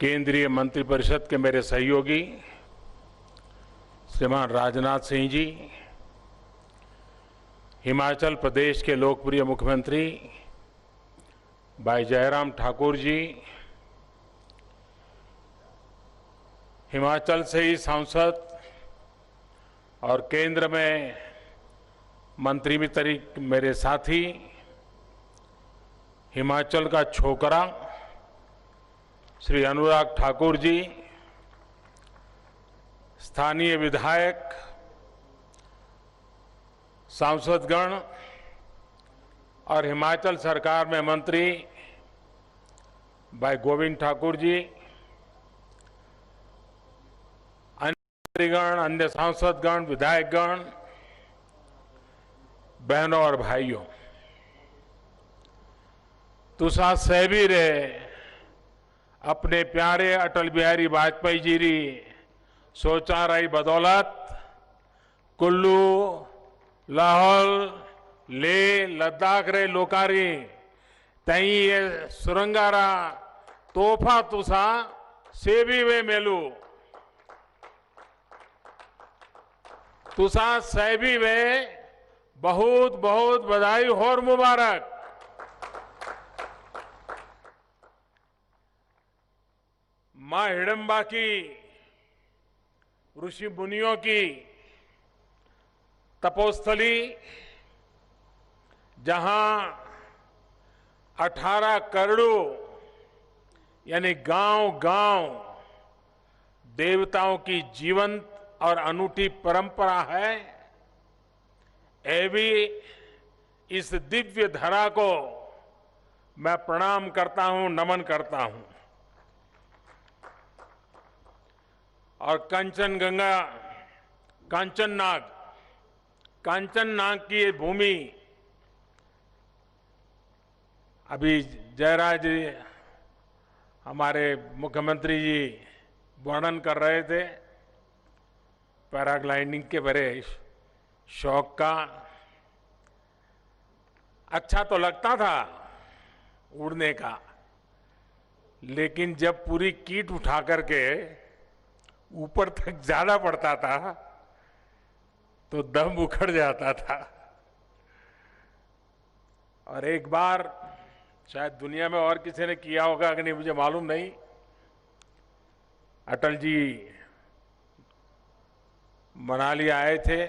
केंद्रीय मंत्रिपरिषद के मेरे सहयोगी श्रीमान राजनाथ सिंह जी, हिमाचल प्रदेश के लोकप्रिय मुख्यमंत्री भाई जयराम ठाकुर जी, हिमाचल से ही सांसद और केंद्र में मंत्री मित्र मेरे साथी, हिमाचल का छोकरा श्री अनुराग ठाकुर जी, स्थानीय विधायक, सांसदगण और हिमाचल सरकार में मंत्री भाई गोविंद ठाकुर जी, अन्य मंत्रीगण, अन्य सांसदगण, विधायकगण, बहनों और भाइयों, तुसा सहबीरे अपने प्यारे अटल बिहारी वाजपेयी जी री सोचा रही बदौलत कुल्लू, लाहौल, ले, लद्दाख रे लोकारी तई ये सुरंगारा तोहफा तुसा सेवी वे मेलू तुसा सेवी वे बहुत बहुत बधाई और मुबारक। मां हिडम्बा की, ऋषि मुनियों की तपोस्थली, जहां 18 करोड़ यानी गांव-गांव देवताओं की जीवंत और अनूठी परंपरा है, भी इस दिव्य धरा को मैं प्रणाम करता हूं, नमन करता हूं। और कंचनगंगा, कांचननाग की ये भूमि, अभी जयराज जी हमारे मुख्यमंत्री जी वर्णन कर रहे थे पैराग्लाइडिंग के बड़े शौक का। अच्छा तो लगता था उड़ने का, लेकिन जब पूरी कीट उठा करके ऊपर तक जाना पड़ता था तो दम उखड़ जाता था। और एक बार शायद दुनिया में और किसी ने किया होगा कि नहीं मुझे मालूम नहीं, अटल जी मनाली आए थे।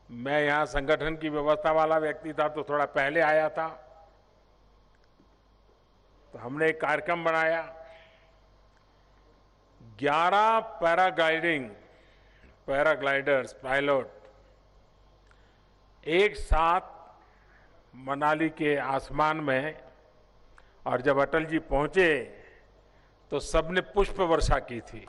मैं यहां संगठन की व्यवस्था वाला व्यक्ति था तो थोड़ा पहले आया था, तो हमने एक कार्यक्रम बनाया। 11 पैराग्लाइडर्स, पायलट एक साथ मनाली के आसमान में, और जब अटल जी पहुंचे तो सबने पुष्प वर्षा की थी।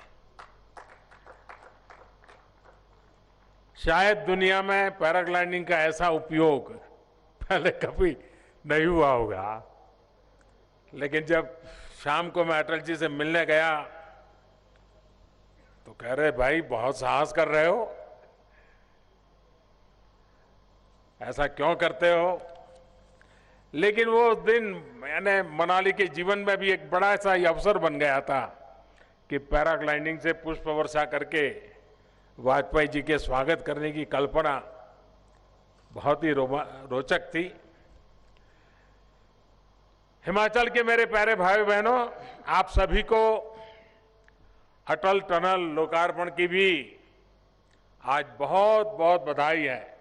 शायद दुनिया में पैराग्लाइडिंग का ऐसा उपयोग पहले कभी नहीं हुआ होगा, लेकिन जब शाम को मैं अटल जी से मिलने गया तो कह रहे भाई बहुत साहस कर रहे हो, ऐसा क्यों करते हो। लेकिन वो दिन मैंने मनाली के जीवन में भी एक बड़ा सा अवसर बन गया था कि पैराग्लाइडिंग से पुष्प वर्षा करके वाजपेयी जी के स्वागत करने की कल्पना बहुत ही रोचक थी। हिमाचल के मेरे प्यारे भाई बहनों, आप सभी को अटल टनल लोकार्पण की भी आज बहुत बहुत बधाई है।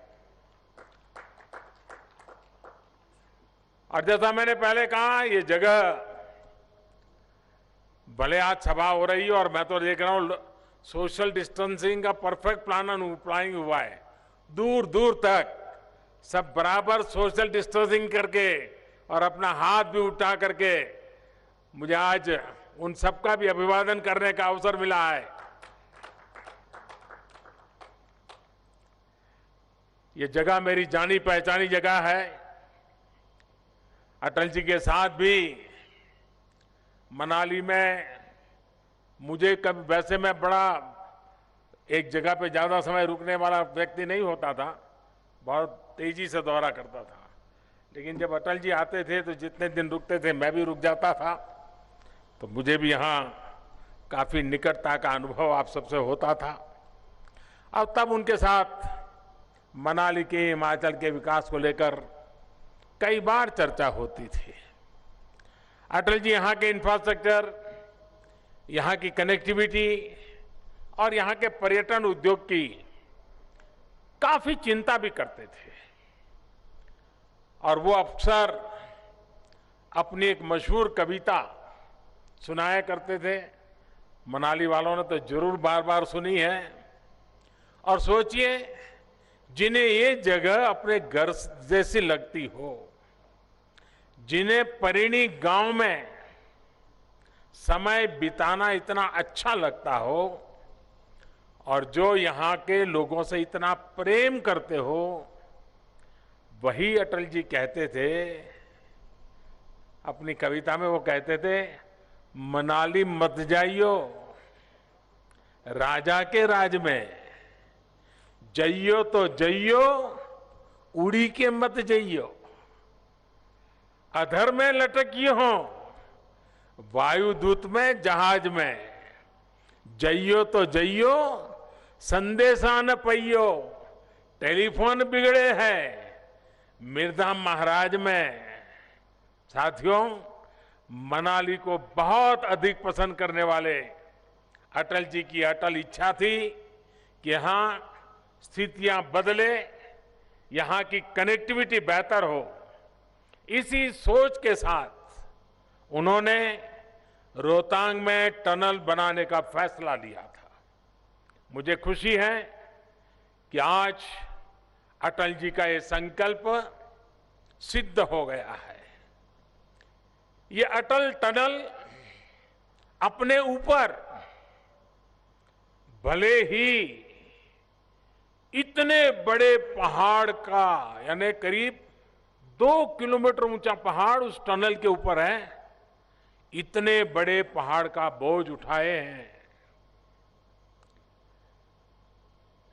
और जैसा मैंने पहले कहा, ये जगह भले आज सभा हो रही है और मैं तो देख रहा हूं सोशल डिस्टेंसिंग का परफेक्ट प्लानिंग हुआ है। दूर दूर तक सब बराबर सोशल डिस्टेंसिंग करके और अपना हाथ भी उठा करके मुझे आज उन सबका भी अभिवादन करने का अवसर मिला है। ये जगह मेरी जानी पहचानी जगह है। अटल जी के साथ भी मनाली में मुझे कभी, वैसे मैं बड़ा एक जगह पे ज्यादा समय रुकने वाला व्यक्ति नहीं होता था, बहुत तेजी से दौरा करता था, लेकिन जब अटल जी आते थे तो जितने दिन रुकते थे मैं भी रुक जाता था। तो मुझे भी यहाँ काफी निकटता का अनुभव आप सबसे होता था। और तब उनके साथ मनाली के, हिमाचल के विकास को लेकर कई बार चर्चा होती थी। अटल जी यहाँ के इंफ्रास्ट्रक्चर, यहाँ की कनेक्टिविटी और यहाँ के पर्यटन उद्योग की काफी चिंता भी करते थे। और वो अक्सर अपनी एक मशहूर कविता सुनाया करते थे। मनाली वालों ने तो जरूर बार बार सुनी है। और सोचिए, जिन्हें ये जगह अपने घर जैसी लगती हो, जिन्हें परिणी गांव में समय बिताना इतना अच्छा लगता हो और जो यहाँ के लोगों से इतना प्रेम करते हो, वही अटल जी कहते थे। अपनी कविता में वो कहते थे, मनाली मत जाइयो राजा के राज में, जइयो तो जइयो उड़ी के मत जइयो, अधर में लटकियो हो वायुदूत में जहाज में, जइयो तो जइयो संदेशा न पइयो, टेलीफोन बिगड़े हैं मिर्जा महाराज में। साथियों, मनाली को बहुत अधिक पसंद करने वाले अटल जी की अटल इच्छा थी कि यहां स्थितियां बदले, यहां की कनेक्टिविटी बेहतर हो। इसी सोच के साथ उन्होंने रोहतांग में टनल बनाने का फैसला लिया था। मुझे खुशी है कि आज अटल जी का ये संकल्प सिद्ध हो गया है। ये अटल टनल अपने ऊपर भले ही इतने बड़े पहाड़ का, यानी करीब 2 किलोमीटर ऊंचा पहाड़ उस टनल के ऊपर है, इतने बड़े पहाड़ का बोझ उठाए हैं।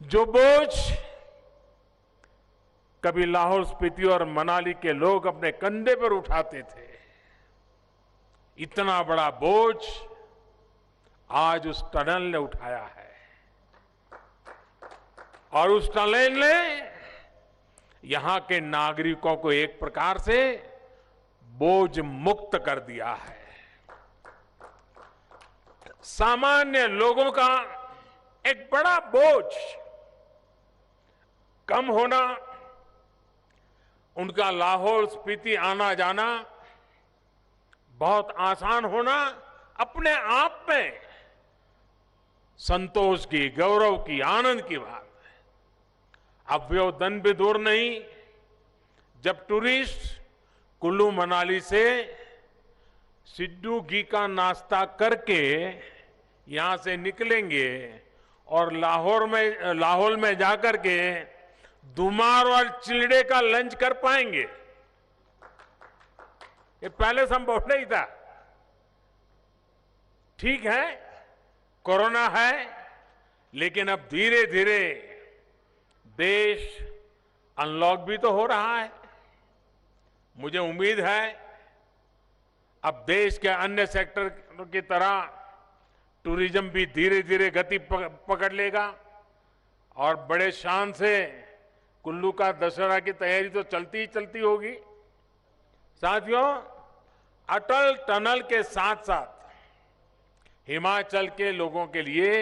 जो बोझ कभी लाहौल स्पीति और मनाली के लोग अपने कंधे पर उठाते थे, इतना बड़ा बोझ आज उस टनल ने उठाया है। और उस टनल ने यहां के नागरिकों को एक प्रकार से बोझ मुक्त कर दिया है। सामान्य लोगों का एक बड़ा बोझ कम होना, उनका लाहौल स्पीति आना जाना बहुत आसान होना अपने आप में संतोष की, गौरव की, आनंद की बात है। अब वो दिन भी दूर नहीं जब टूरिस्ट कुल्लू मनाली से सिड्डू घी का नाश्ता करके यहां से निकलेंगे और लाहौल में जाकर के दुमार और चिलड़े का लंच कर पाएंगे। ये पहले संभव नहीं था। ठीक है, कोरोना है, लेकिन अब धीरे धीरे देश अनलॉक भी तो हो रहा है। मुझे उम्मीद है अब देश के अन्य सेक्टर की तरह टूरिज्म भी धीरे धीरे गति पकड़ लेगा और बड़े शान से कुल्लू का दशहरा की तैयारी तो चलती ही चलती होगी। साथियों, अटल टनल के साथ साथ हिमाचल के लोगों के लिए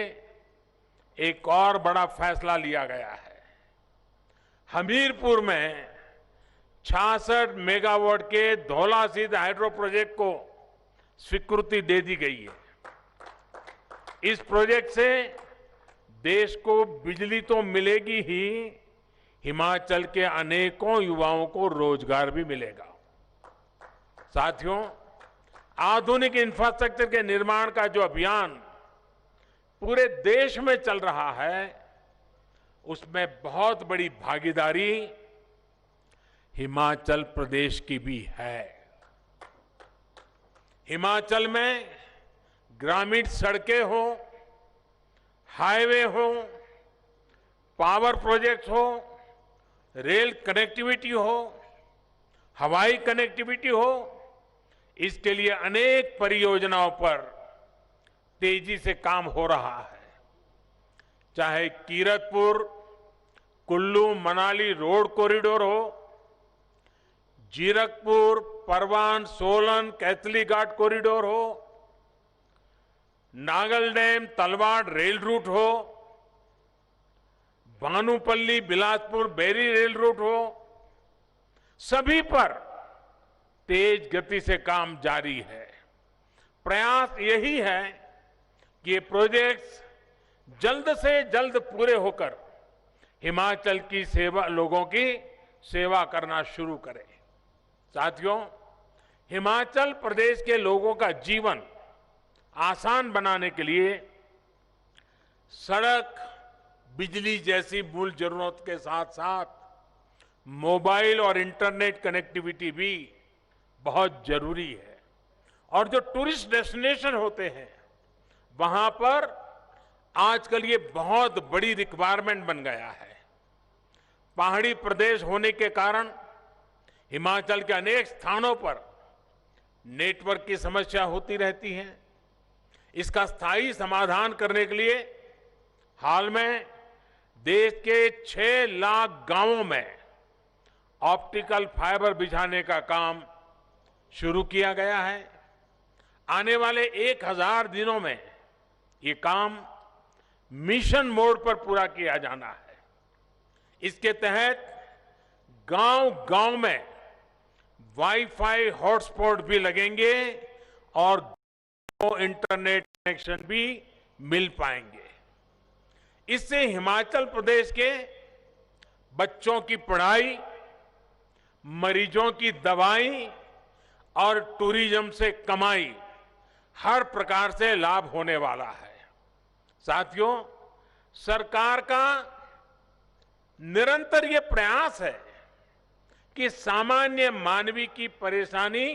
एक और बड़ा फैसला लिया गया है। हमीरपुर में 66 मेगावाट के धौलासिद्ध हाइड्रो प्रोजेक्ट को स्वीकृति दे दी गई है। इस प्रोजेक्ट से देश को बिजली तो मिलेगी ही, हिमाचल के अनेकों युवाओं को रोजगार भी मिलेगा। साथियों, आधुनिक इंफ्रास्ट्रक्चर के निर्माण का जो अभियान पूरे देश में चल रहा है, उसमें बहुत बड़ी भागीदारी हिमाचल प्रदेश की भी है। हिमाचल में ग्रामीण सड़कें हो, हाईवे हो, पावर प्रोजेक्ट्स हो, रेल कनेक्टिविटी हो, हवाई कनेक्टिविटी हो, इसके लिए अनेक परियोजनाओं पर तेजी से काम हो रहा है। चाहे कीरतपुर कुल्लू मनाली रोड कॉरिडोर हो, जीरकपुर परवान सोलन कैथली घाट कॉरिडोर हो, Nangal dam Talwara rail route हो, भानुपल्ली बिलासपुर बैरी रेल रूट हो, सभी पर तेज गति से काम जारी है। प्रयास यही है कि ये प्रोजेक्ट्स जल्द से जल्द पूरे होकर हिमाचल की सेवा, लोगों की सेवा करना शुरू करें। साथियों, हिमाचल प्रदेश के लोगों का जीवन आसान बनाने के लिए सड़क, बिजली जैसी मूल जरूरत के साथ साथ मोबाइल और इंटरनेट कनेक्टिविटी भी बहुत जरूरी है। और जो टूरिस्ट डेस्टिनेशन होते हैं, वहां पर आजकल ये बहुत बड़ी रिक्वायरमेंट बन गया है। पहाड़ी प्रदेश होने के कारण हिमाचल के अनेक स्थानों पर नेटवर्क की समस्या होती रहती है। इसका स्थायी समाधान करने के लिए हाल में देश के 6 लाख गांवों में ऑप्टिकल फाइबर बिछाने का काम शुरू किया गया है। आने वाले 1000 दिनों में ये काम मिशन मोड पर पूरा किया जाना है। इसके तहत गांव-गांव में वाईफाई हॉटस्पॉट भी लगेंगे और इंटरनेट कनेक्शन भी मिल पाएंगे। इससे हिमाचल प्रदेश के बच्चों की पढ़ाई, मरीजों की दवाई और टूरिज्म से कमाई हर प्रकार से लाभ होने वाला है। साथियों, सरकार का निरंतर ये प्रयास है कि सामान्य मानवी की परेशानी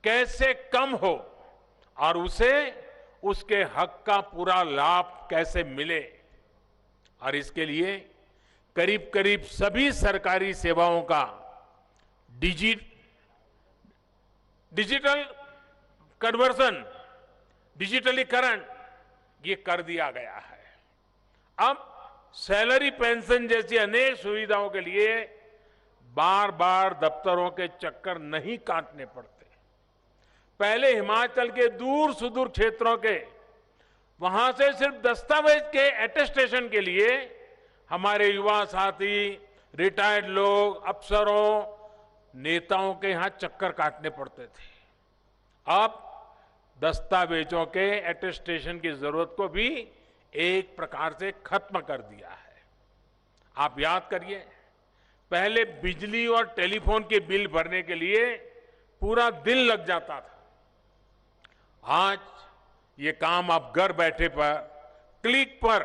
कैसे कम हो और उसे उसके हक का पूरा लाभ कैसे मिले। और इसके लिए करीब करीब सभी सरकारी सेवाओं का डिजिटल कन्वर्जन, डिजिटलीकरण ये कर दिया गया है। अब सैलरी पेंशन जैसी अनेक सुविधाओं के लिए बार बार दफ्तरों के चक्कर नहीं काटने पड़ते। पहले हिमाचल के दूर सुदूर क्षेत्रों के वहां से सिर्फ दस्तावेज के अटेस्टेशन के लिए हमारे युवा साथी, रिटायर्ड लोग, अफसरों, नेताओं के यहां चक्कर काटने पड़ते थे। अब दस्तावेजों के अटेस्टेशन की जरूरत को भी एक प्रकार से खत्म कर दिया है। आप याद करिए, पहले बिजली और टेलीफोन के बिल भरने के लिए पूरा दिन लग जाता था। आज ये काम आप घर बैठे पर क्लिक पर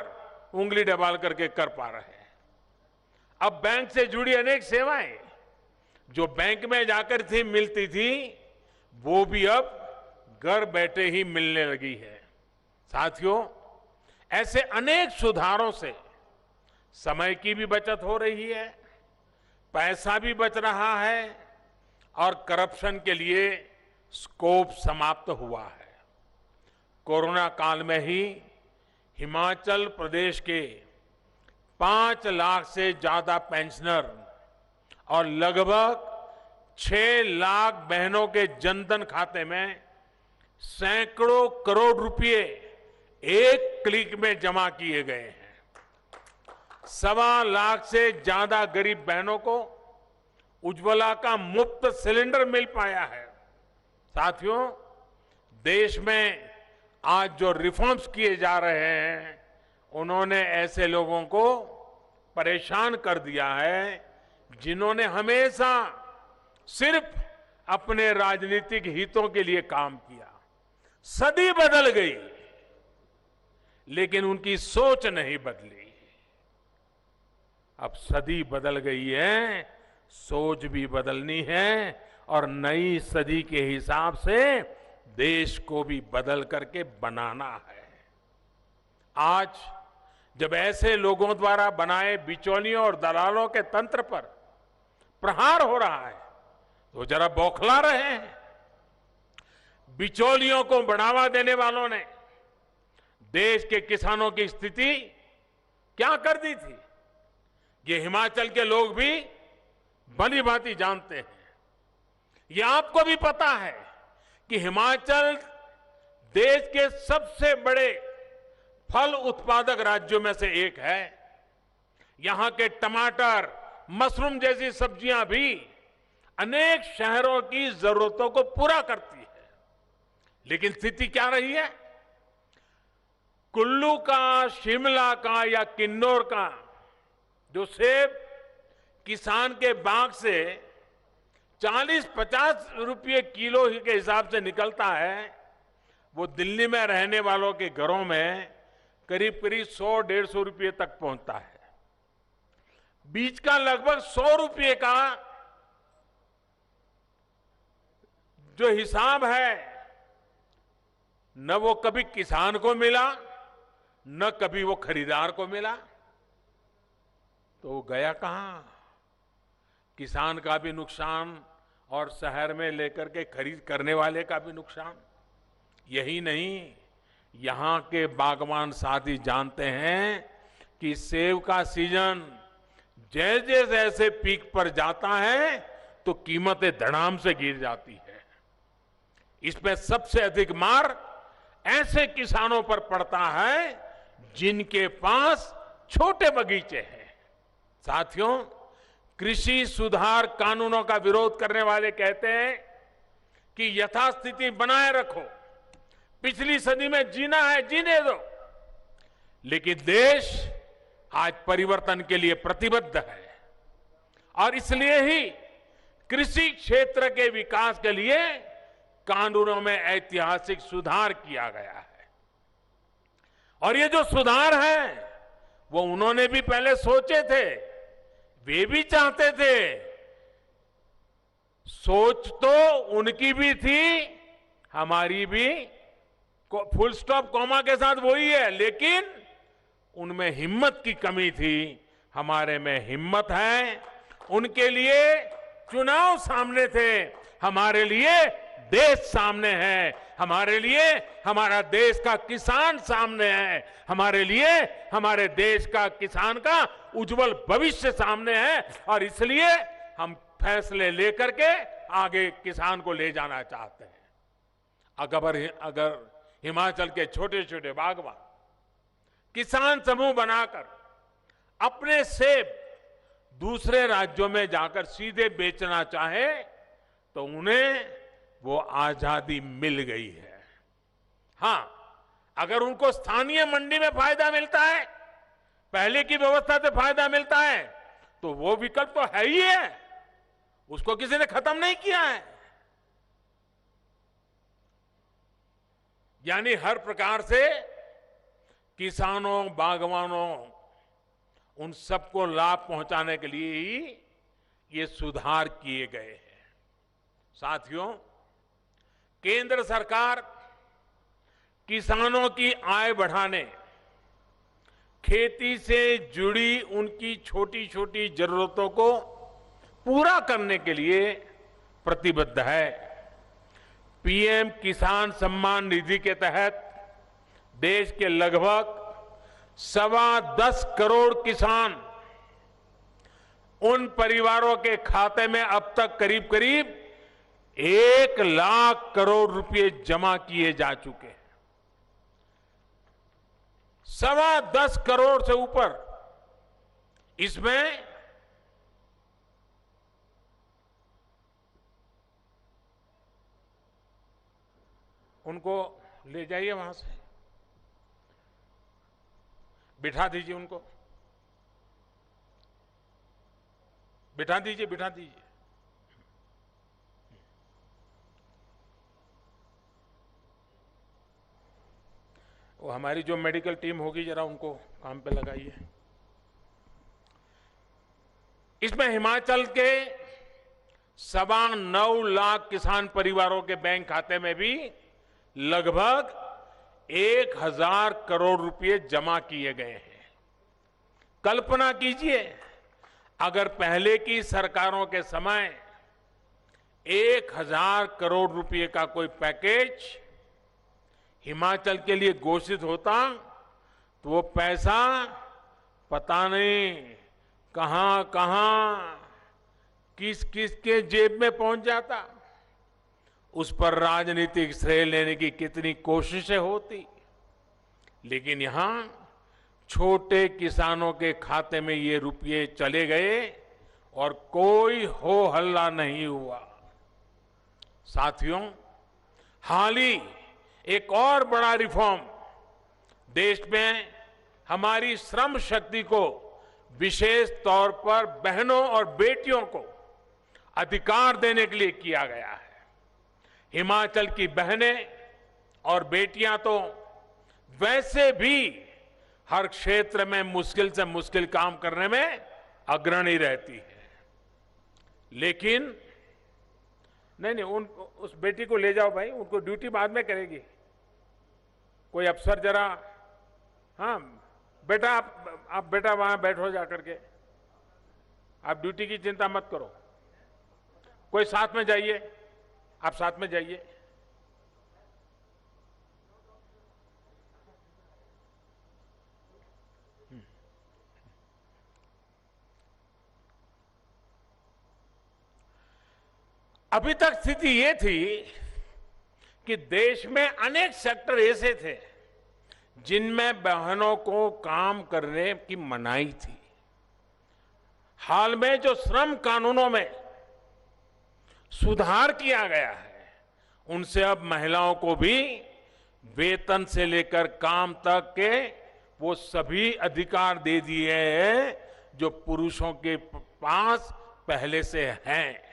उंगली दबाल करके कर पा रहे हैं। अब बैंक से जुड़ी अनेक सेवाएं जो बैंक में जाकर थी मिलती थी, वो भी अब घर बैठे ही मिलने लगी है। साथियों, ऐसे अनेक सुधारों से समय की भी बचत हो रही है, पैसा भी बच रहा है और करप्शन के लिए स्कोप समाप्त हुआ है। कोरोना काल में ही हिमाचल प्रदेश के 5 लाख से ज्यादा पेंशनर और लगभग 6 लाख बहनों के जनधन खाते में सैकड़ों करोड़ रुपए एक क्लिक में जमा किए गए हैं। 1.25 लाख से ज्यादा गरीब बहनों को उज्ज्वला का मुफ्त सिलेंडर मिल पाया है। साथियों, देश में आज जो रिफॉर्म्स किए जा रहे हैं, उन्होंने ऐसे लोगों को परेशान कर दिया है जिन्होंने हमेशा सिर्फ अपने राजनीतिक हितों के लिए काम किया। सदी बदल गई, लेकिन उनकी सोच नहीं बदली। अब सदी बदल गई है, सोच भी बदलनी है और नई सदी के हिसाब से देश को भी बदल करके बनाना है। आज जब ऐसे लोगों द्वारा बनाए बिचौलियों और दलालों के तंत्र पर प्रहार हो रहा है, तो जरा बौखला रहे हैं। बिचौलियों को बढ़ावा देने वालों ने देश के किसानों की स्थिति क्या कर दी थी, ये हिमाचल के लोग भी भली भांति जानते हैं। ये आपको भी पता है कि हिमाचल देश के सबसे बड़े फल उत्पादक राज्यों में से एक है। यहां के टमाटर, मशरूम जैसी सब्जियां भी अनेक शहरों की जरूरतों को पूरा करती है। लेकिन स्थिति क्या रही है? कुल्लू का, शिमला का या किन्नौर का जो सेब किसान के बाग से 40-50 रुपये किलो के हिसाब से निकलता है, वो दिल्ली में रहने वालों के घरों में करीब करीब 100-150 रुपये तक पहुंचता है। बीज का लगभग 100 रुपये का जो हिसाब है, न वो कभी किसान को मिला, न कभी वो खरीदार को मिला। तो वो गया कहां? किसान का भी नुकसान और शहर में लेकर के खरीद करने वाले का भी नुकसान। यही नहीं, यहां के बागवान साथी जानते हैं कि सेब का सीजन जैसे जैसे पीक पर जाता है तो कीमतें धड़ाम से गिर जाती है। इसमें सबसे अधिक मार ऐसे किसानों पर पड़ता है जिनके पास छोटे बगीचे हैं। साथियों, कृषि सुधार कानूनों का विरोध करने वाले कहते हैं कि यथास्थिति बनाए रखो, पिछली सदी में जीना है जीने दो। लेकिन देश आज परिवर्तन के लिए प्रतिबद्ध है और इसलिए ही कृषि क्षेत्र के विकास के लिए कानूनों में ऐतिहासिक सुधार किया गया है। और ये जो सुधार है वो उन्होंने भी पहले सोचे थे, वे भी चाहते थे। सोच तो उनकी भी थी, हमारी भी, फुल स्टॉप कॉमा के साथ वही है, लेकिन उनमें हिम्मत की कमी थी। हमारे में हिम्मत है। उनके लिए चुनाव सामने थे, हमारे लिए देश सामने है। हमारे लिए हमारा देश का किसान सामने है। हमारे लिए हमारे देश का किसान का उज्जवल भविष्य सामने है। और इसलिए हम फैसले लेकर के आगे किसान को ले जाना चाहते हैं। अगर हिमाचल के छोटे छोटे बागवान किसान समूह बनाकर अपने सेब दूसरे राज्यों में जाकर सीधे बेचना चाहे तो उन्हें वो आजादी मिल गई है। हां, अगर उनको स्थानीय मंडी में फायदा मिलता है, पहले की व्यवस्था से फायदा मिलता है, तो वो विकल्प तो है ही है, उसको किसी ने खत्म नहीं किया है। यानी हर प्रकार से किसानों, बागवानों, उन सबको लाभ पहुंचाने के लिए ही ये सुधार किए गए हैं। साथियों, केंद्र सरकार किसानों की आय बढ़ाने, खेती से जुड़ी उनकी छोटी छोटी जरूरतों को पूरा करने के लिए प्रतिबद्ध है। पीएम किसान सम्मान निधि के तहत देश के लगभग 10.25 करोड़ किसान, उन परिवारों के खाते में अब तक करीब करीब 1 लाख करोड़ रुपए जमा किए जा चुके हैं। 10.25 करोड़ से ऊपर। इसमें उनको ले जाइए, वहां से बिठा दीजिए, उनको बिठा दीजिए, बिठा दीजिए। वो हमारी जो मेडिकल टीम होगी, जरा उनको काम पे लगाइए। इसमें हिमाचल के 9.25 लाख किसान परिवारों के बैंक खाते में भी लगभग 1,000 करोड़ रुपए जमा किए गए हैं। कल्पना कीजिए, अगर पहले की सरकारों के समय 1000 करोड़ रुपए का कोई पैकेज हिमाचल के लिए घोषित होता तो वो पैसा पता नहीं कहां कहां किस किस के जेब में पहुंच जाता, उस पर राजनीतिक श्रेय लेने की कितनी कोशिशें होती। लेकिन यहां छोटे किसानों के खाते में ये रुपये चले गए और कोई हो हल्ला नहीं हुआ। साथियों, हाल ही एक और बड़ा रिफॉर्म देश में हमारी श्रम शक्ति को, विशेष तौर पर बहनों और बेटियों को अधिकार देने के लिए किया गया है। हिमाचल की बहनें और बेटियां तो वैसे भी हर क्षेत्र में मुश्किल से मुश्किल काम करने में अग्रणी रहती है, लेकिन नहीं, उस बेटी को ले जाओ भाई, उनको ड्यूटी बाद में करेगी कोई अफसर। जरा हाँ बेटा, आप बेटा वहां बैठो जा करके, आप ड्यूटी की चिंता मत करो। कोई साथ में जाइए, आप साथ में जाइए। अभी तक स्थिति ये थी कि देश में अनेक सेक्टर ऐसे थे जिनमें बहनों को काम करने की मनाही थी। हाल में जो श्रम कानूनों में सुधार किया गया है, उनसे अब महिलाओं को भी वेतन से लेकर काम तक के वो सभी अधिकार दे दिए हैं जो पुरुषों के पास पहले से हैं।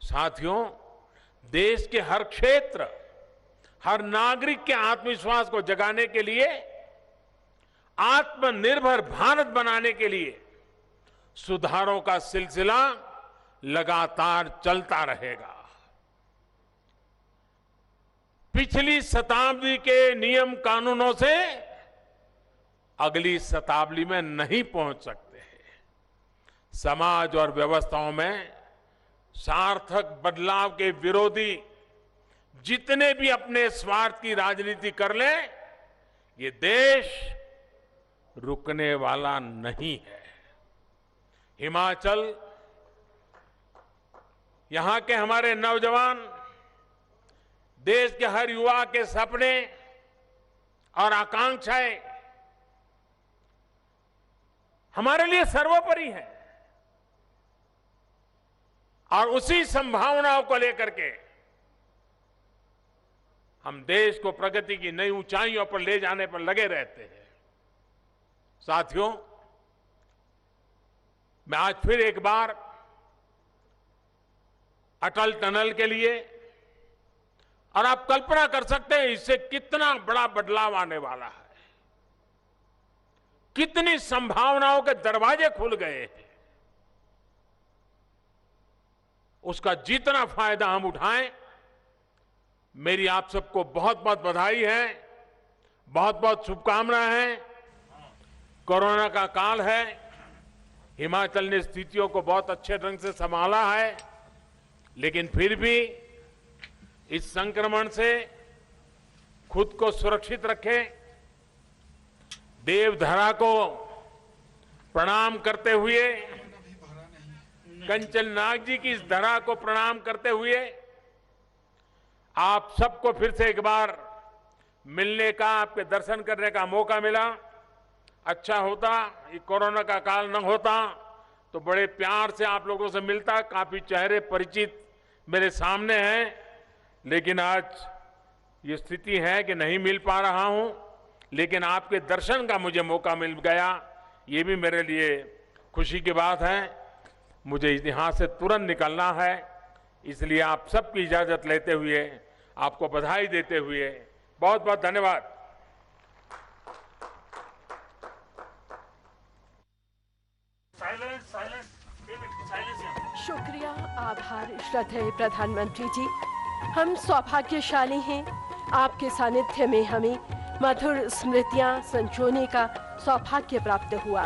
साथियों, देश के हर क्षेत्र, हर नागरिक के आत्मविश्वास को जगाने के लिए, आत्मनिर्भर भारत बनाने के लिए सुधारों का सिलसिला लगातार चलता रहेगा। पिछली शताब्दी के नियम कानूनों से अगली शताब्दी में नहीं पहुंच सकते हैं। समाज और व्यवस्थाओं में सार्थक बदलाव के विरोधी जितने भी अपने स्वार्थ की राजनीति कर लें, ये देश रुकने वाला नहीं है। हिमाचल, यहां के हमारे नौजवान, देश के हर युवा के सपने और आकांक्षाएं हमारे लिए सर्वोपरि है, और उसी संभावनाओं को लेकर के हम देश को प्रगति की नई ऊंचाइयों पर ले जाने पर लगे रहते हैं। साथियों, मैं आज फिर एक बार अटल टनल के लिए, और आप कल्पना कर सकते हैं इससे कितना बड़ा बदलाव आने वाला है, कितनी संभावनाओं के दरवाजे खुल गए हैं। उसका जितना फायदा हम उठाएं, मेरी आप सबको बहुत बहुत बधाई है, बहुत बहुत शुभकामनाएं हैं। कोरोना का काल है, हिमाचल ने स्थितियों को बहुत अच्छे ढंग से संभाला है, लेकिन फिर भी इस संक्रमण से खुद को सुरक्षित रखें। देवधरा को प्रणाम करते हुए, कंचन नाग जी की इस धरा को प्रणाम करते हुए आप सबको फिर से एक बार मिलने का, आपके दर्शन करने का मौका मिला। अच्छा होता ये कोरोना का काल न होता तो बड़े प्यार से आप लोगों से मिलता। काफी चेहरे परिचित मेरे सामने हैं, लेकिन आज ये स्थिति है कि नहीं मिल पा रहा हूं, लेकिन आपके दर्शन का मुझे मौका मिल गया, ये भी मेरे लिए खुशी की बात है। मुझे यहां से तुरंत निकलना है, इसलिए आप सबकी इजाजत लेते हुए, आपको बधाई देते हुए बहुत बहुत धन्यवाद। शुक्रिया, आभार श्रद्धेय प्रधानमंत्री जी। हम सौभाग्यशाली हैं, आपके सानिध्य में हमें मधुर स्मृतियां संजोने का सौभाग्य प्राप्त हुआ।